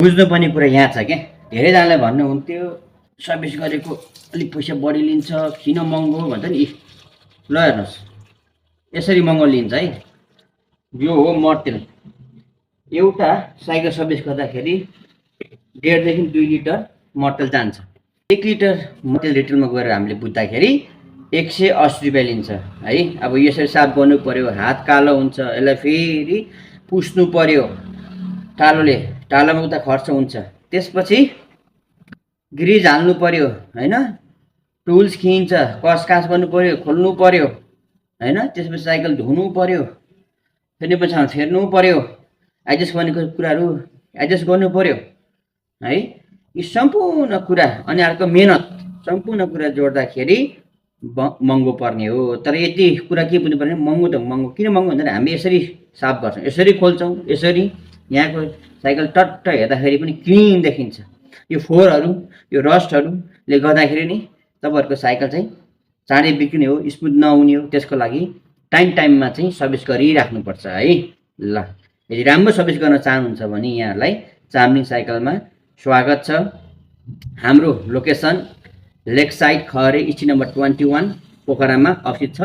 बुझ्नुपर्ने कुरा यहाँ छ क्या। धेरैजनालाई भन्नुहुन्थ्यो सर्भिस गरेको अलिक पैसा बढी लिन्छ, किन महँगो भन्छ नि। ल हेर्नुहोस्, यसरी महँगो लिन्छ है। यो हो मर्टेल। एउटा साइकल सर्भिस गर्दाखेरि 1.5 देखि 2 लिटर मर्टेल जान्छ। 1 लिटर मर्टेल रिटेलमा गएर हामीले बुझ्दाखेरि 180 रुपियाँ लिन्छ है। अब यसरी साफ गर्नु पर्यो, हात कालो हुन्छ, यसलाई फेरि पुस्नु पर्यो टालोमा उता खर्च हुन्छ। त्यसपछि ग्रिज हाल्नु पर्यो हैन, टुल्स खिन्छ, कसकास गर्नु पर्यो, खोल्नु पर्यो हैन। त्यसपछि साइकल धुनु पर्यो, फेरि पछि फेर्नु पर्यो, एडजस्ट गर्ने कुराहरू एडजस्ट गर्नु पर्यो है। यी सम्पूर्ण कुरा अनि अर्को मेहनत, सम्पूर्ण कुरा जोड्दाखेरि महँगो पर्ने हो। तर यति कुरा के बुझ्नु पर्ने, महँगो त महँगो किन महँगो भन्दा हामी यसरी साफ गर्छौँ, यसरी खोल्छौँ, यसरी यहाँको साइकल टट्ट हेर्दाखेरि पनि क्लिन देखिन्छ। यो फोहोरहरू, यो रस्टहरूले गर्दाखेरि नि तपाईँहरूको साइकल चाहिँ चाँडै बिग्रिने हो, स्मुथ नहुने हो। त्यसको लागि टाइममा चाहिँ सर्भिस गरिराख्नुपर्छ है। ल, यदि राम्रो सर्भिस गर्न चाहनुहुन्छ भने यहाँहरूलाई चाम्लिङ साइकलमा स्वागत छ। हाम्रो लोकेसन लेक साइड खहरे स्ट्रिट नम्बर 21 पोखरामा अवस्थित छ।